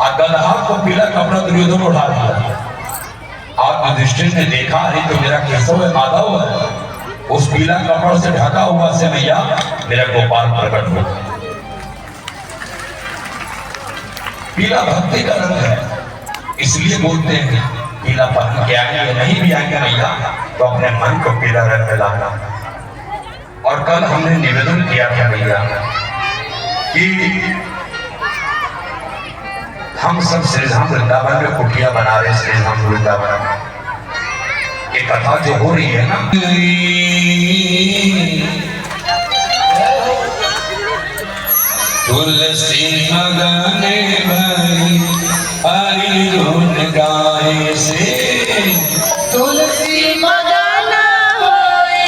और गधा को पीला कपड़ा दुर्योधन उठा दिया। आप युधिष्ठिर ने देखा, अरे तो मेरा केशव है, माधव है, उस पीला कपड़ से ढका हुआ से भैया मेरा गोपाल प्रकट हो। पीला भक्ति का रंग है, इसलिए बोलते हैं पीला पहन के आएंगे, नहीं भी आएंगे भैया तो अपने मन को पीला रंग में लाना। और कल हमने निवेदन किया था भैया कि हम सब श्रीधाम वृंदावन में कुटिया बना रहे, श्रीधाम वृंदावन ये कथा जो हो रही है ना, तुलसी मगने भरी हरि गुण गाए से, तुलसी मगना होई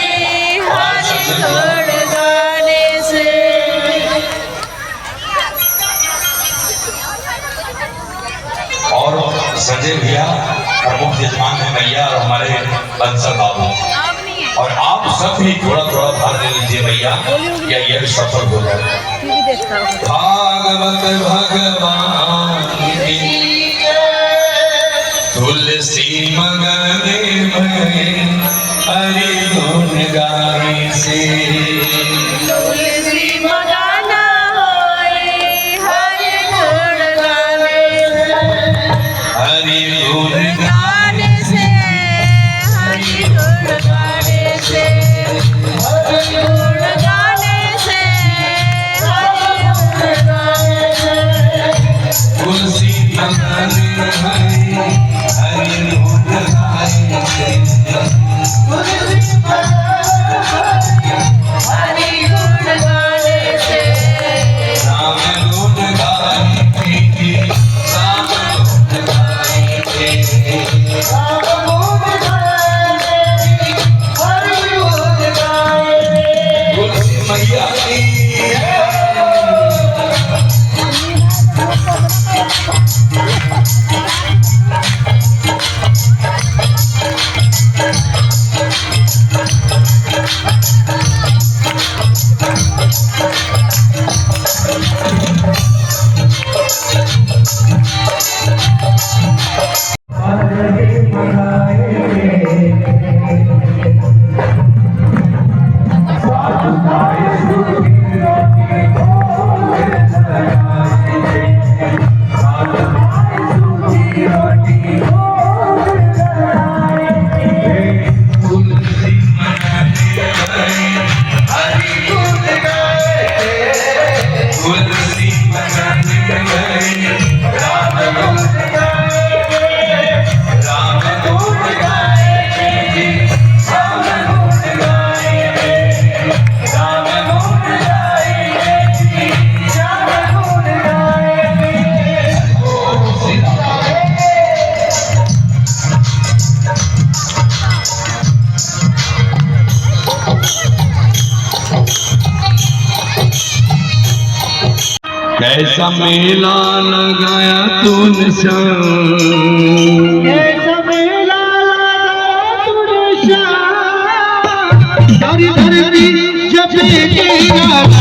हरि गुण गाने से। और संजय भैया प्रमुख यजमान है भैया, और हमारे बंसल बाबू, और आप सब भी थोड़ा थोड़ा भाग ले लीजिए भैया, या यह सफल हो जाए। भागवत भगवान की तुलसी मगने भरी हरि गुण गाए से, तुलसी मगना होई हरि गुण गाने से। हरि गुण गाने से, हरि गुण गाने से, हरि गुण गाने से, हरि गुण गाने से। तुलसी कैसा मेला लगाया तूने श्याम, कैसा मेला लगाया तूने श्याम, सारी धरती जपे तेरा नाम।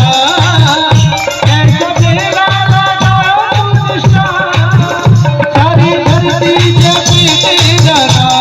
कैसा मेला लगाया तूने श्याम, सारी धरती जपे तेरा नाम।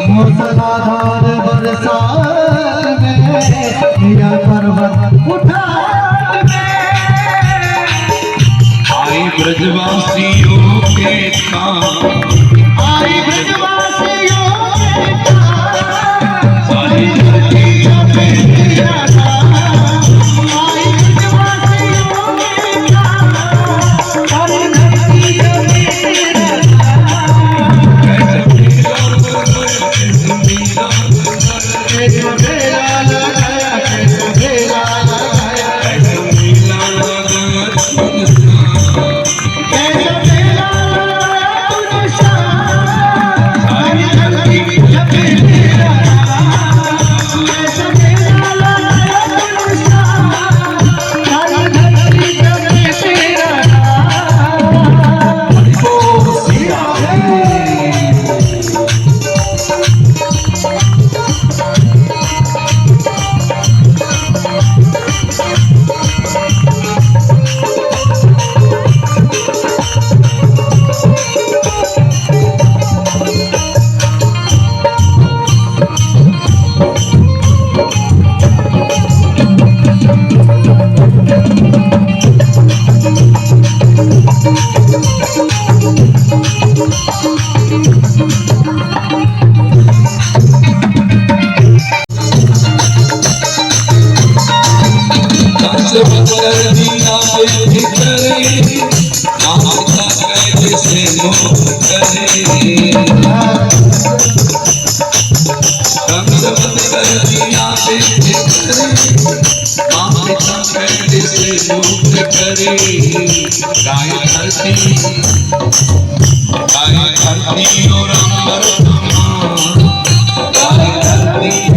मूसलाधार बरसात में लिया पर्वत उठा में। आई ब्रजवासियों के काम, आई ब्रजवासियों के काम, सारी धरती जपे तेरा नाम। आई ब्रजवासियों के काम, सारी धरती जपे तेरा नाम। कैसा मेला लगाया, कैसा मेला लगाया, कैसा बंद कर दिया करे माता कैद से मुक्त करे बंद कर दिया करे माता कैद से मुक्त करे गाय धरती और अंबर गाय धरती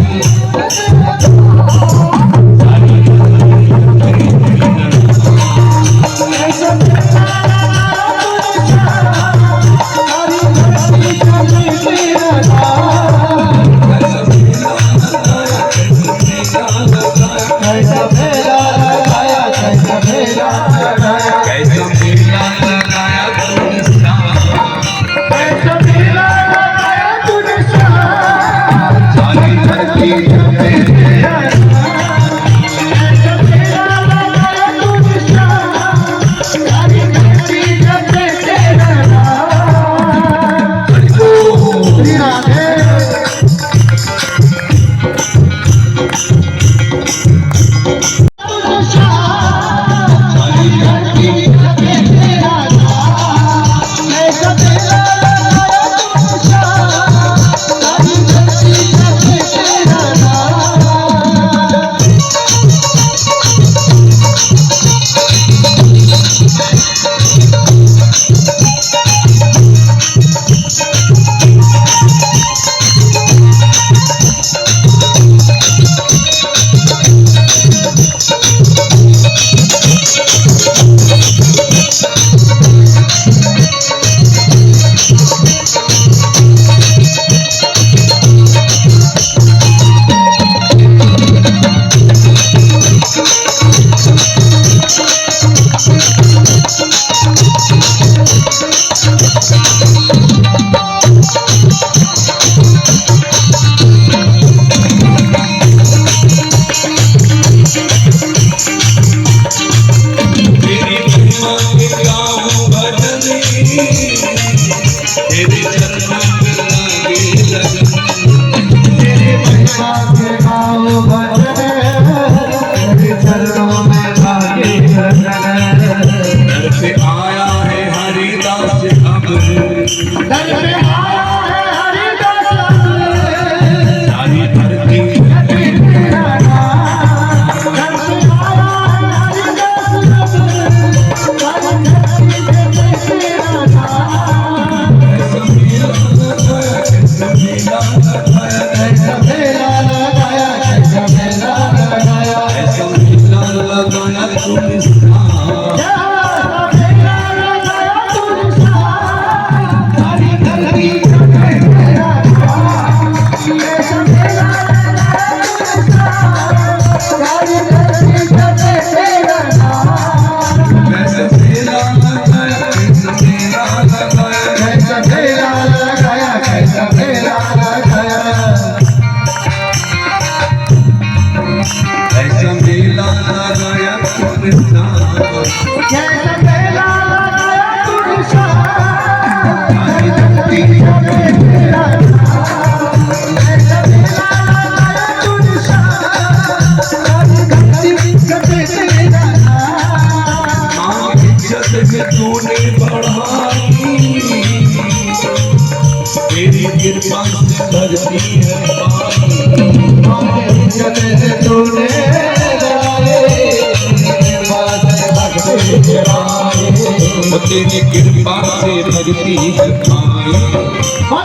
कृपा से भरती है तूने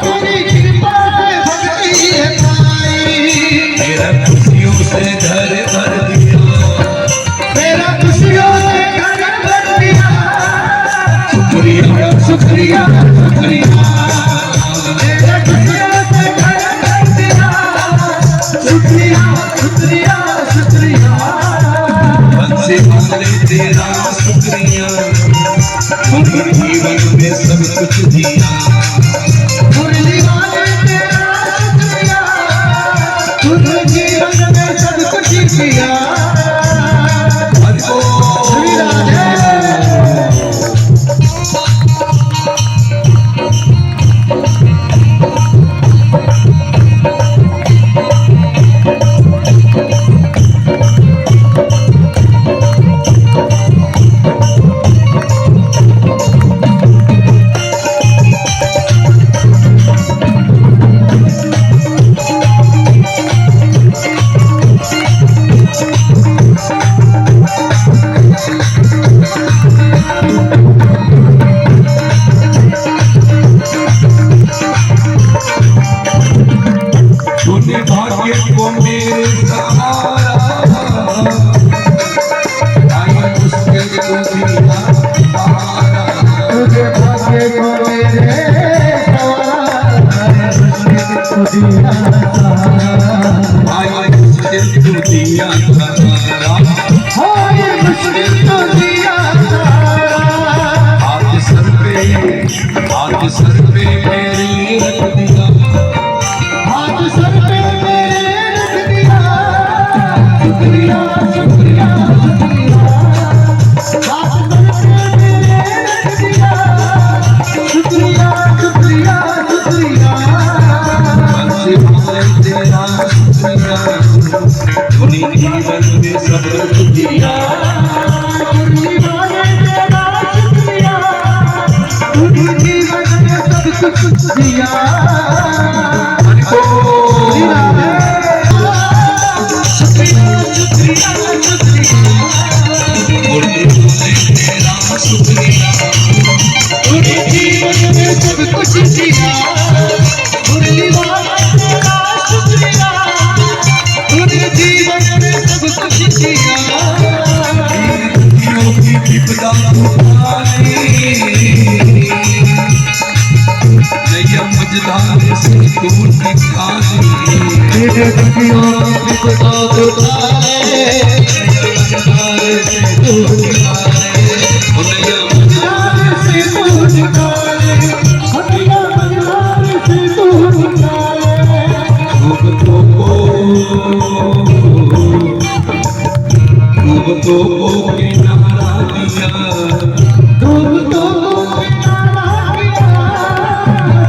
तेरी कृपा से भगती है मेरा खुशियों से घर भर दिया मेरा खुशियों से घर भर दिया शुक्रिया शुक्रिया शुक्रिया मेरा खुशियों से घर भर दिया शुक्रिया शुक्रिया शुक्रिया बंसी वाले तेरा शुक्रिया जीवन में सब कुछ दिया हमारा, हाय मुश्किल तो दिया सारा। आज सर पे मेरे रख दिया, आज सर पे मेरे रख दिया। शुक्रिया शुक्रिया शुक्रिया, आज सर पे मेरे रख दिया। शुक्रिया शुक्रिया शुक्रिया, अच्छे भाई तेरा शुक्रिया, तूने जीवन में सब कुछ दिया। तूने तेरा शुक्रिया, तूने जीवन में सब कुछ दिया। शुक्रिया शुक्रिया शुक्रिया, तूने तेरा शुक्रिया, तूने जीवन में सब कुछ दिया। मुरली वाला तेरा शुक्रिया, तूने जीवन में सब कुछ दिया। दुनिया की विपदा उठाने, नैया मझधार से तू निकाले। तेरे दुनिया की विपदा उठाने, मझधार से तू निकाले। नैया मझधार से तू निकाले, नैया मझधार से तू निकाले। भूतों को किनारा दिया, भूतों को किनारा दिया।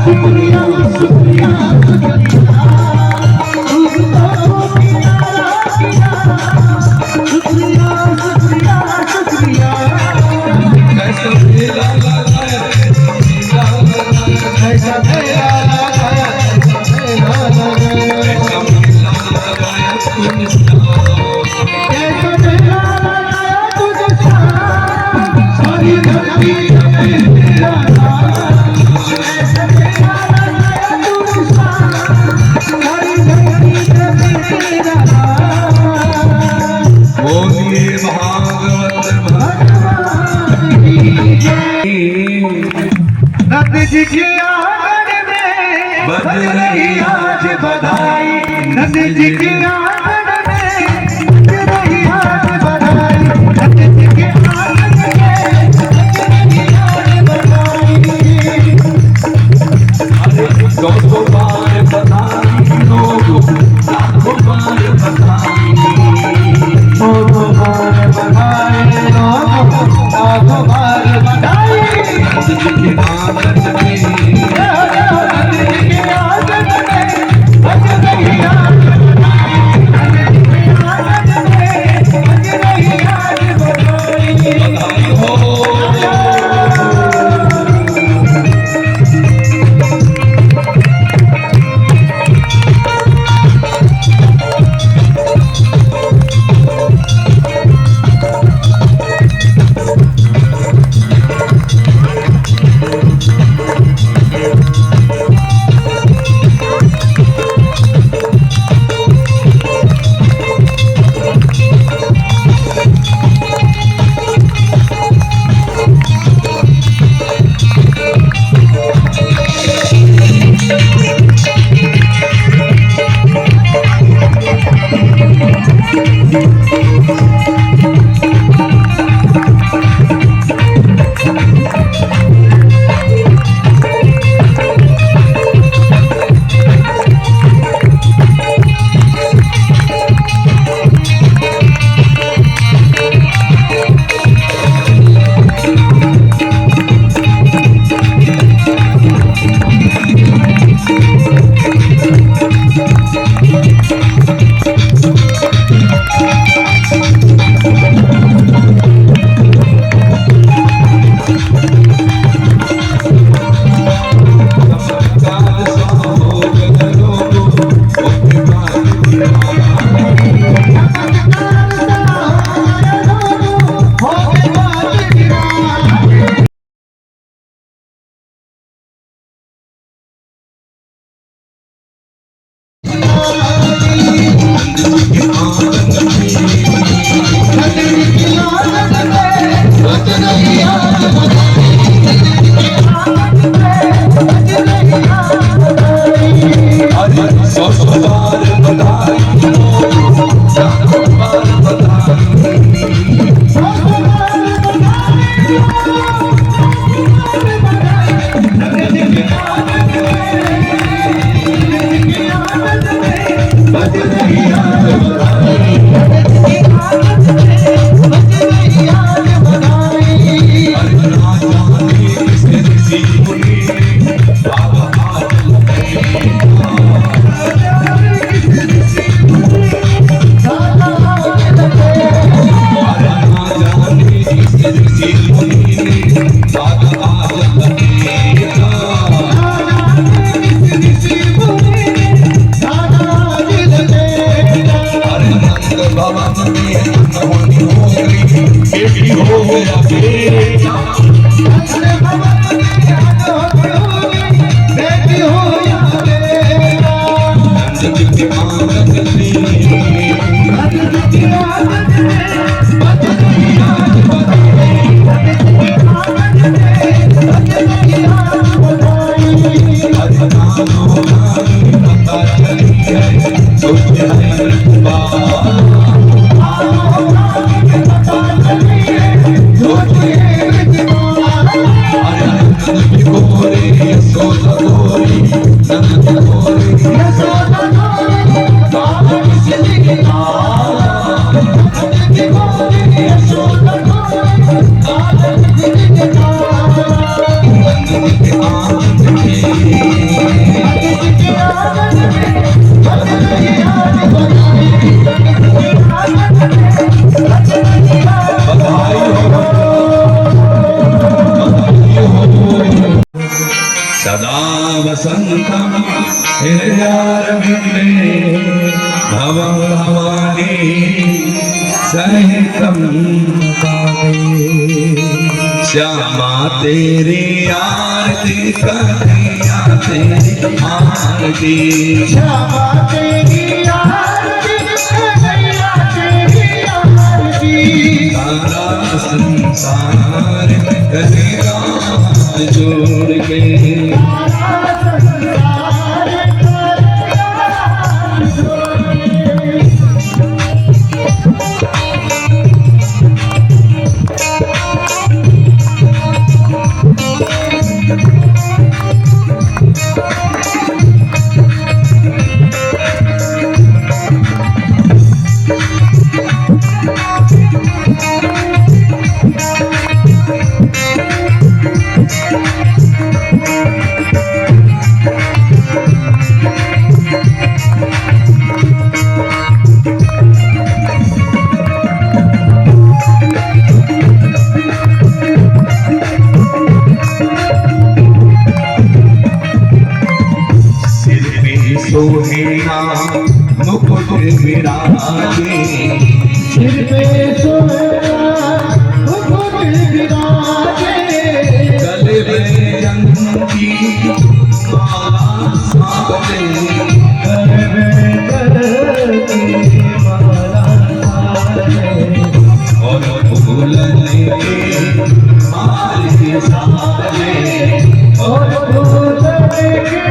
शुक्रिया शुक्रिया शुक्रिया, भूतों को किनारा दिया। शुक्रिया शुक्रिया शुक्रिया, कैसा मेला लगाया, कैसा मेला लगाया, कैसा मेला लगाया, कैसा मेला लगाया तुझे कैसा मेला लगाया तुझे सारी धरती में तेरा नाम। कैसा मेला लगाया तुझे सारी धरती में तेरा नाम। बोलिए भागवत भगवान की जय। नंद जी के आंगन में बज रही आज बधाई, नंद जी के आंगन में बज रही आज बधाई। नंद जी के आंगन में बज रही आज बधाई। अरे दो बार बधाई, लाखों बार बधाई, लाखों बार बधाई, लाखों बार बधाई। नंद जी के आंगन में, नंद जी के आंगन में बज रही आज बधाई। ही हो गया बेटा बेटी हो या बेटा नंद की आदत में नंद की आदत में बदली आज बधाई नंद की आदत में बदली आज बधाई पता चली है सोच है सदा वसंतम हृदयारविंदे भव भवानी सहितम श्यामा तेरी आरती कन्हैया तेरी आरती श्यामा तेरी आरती कन्हैया तेरी आरती सारा संसार करेगा जोड़ के सोहेना मुकुट विराजे सिर पे सोहेना मुकुट विराजे गले में चंदी माला साजे गले में चंदी माला साजे और फूलने माल के साजे और फूलने के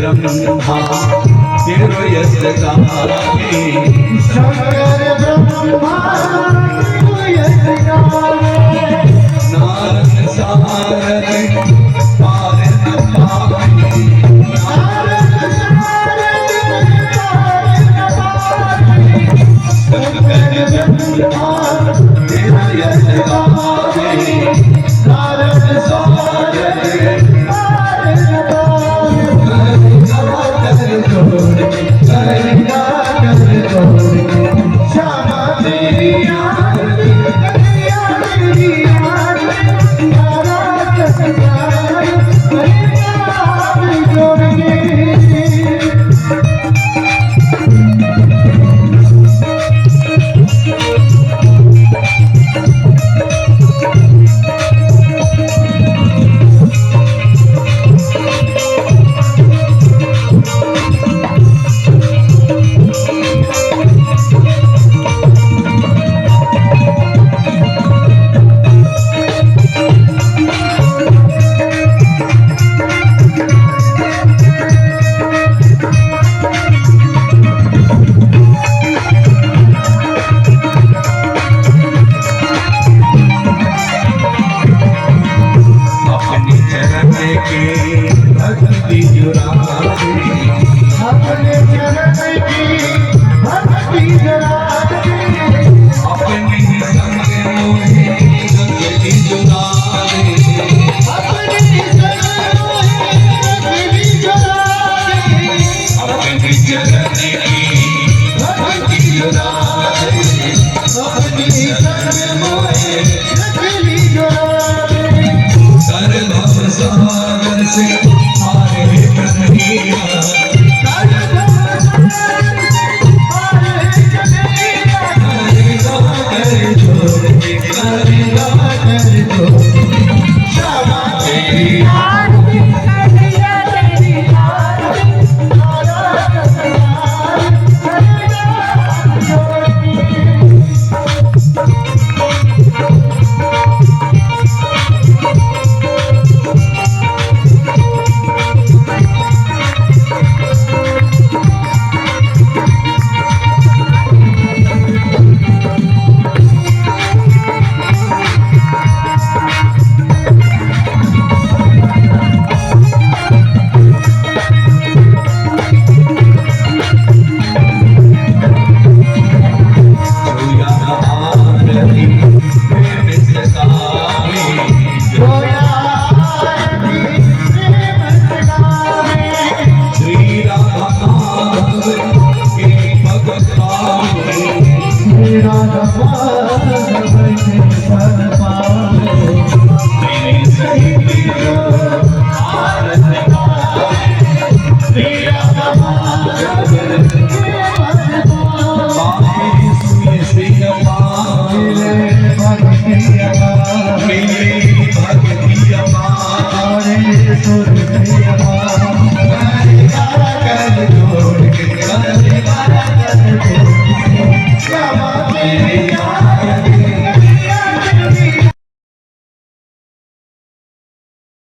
ब्रह्मा तिरुयस गाये शंकर ब्रह्मा तिरुयस गाये नारद सारद पार न पावे नारद सारद पार न पावे शंकर ब्रह्मा तिरुयस गाये नारद सारद पार न पावे श्यामा तेरी जुड़ा दे, अपने चरण की भक्ति जला दे, अपने ही संग मोहे रंगली जुड़ा दे, अपने ही संग मोहे रंगली जुड़ा दे, अपने चरण की भक्ति जुड़ा दे, अपने ही संग मोहे रंगली जुड़ा दे। कर भव सागर से पार कन्हैया, कर भव सागर से पार कन्हैया, कर छोड़ के कर दो क्षमा तेरी आरती कन्हैया तेरी आरती मेरी भक्ति अपार,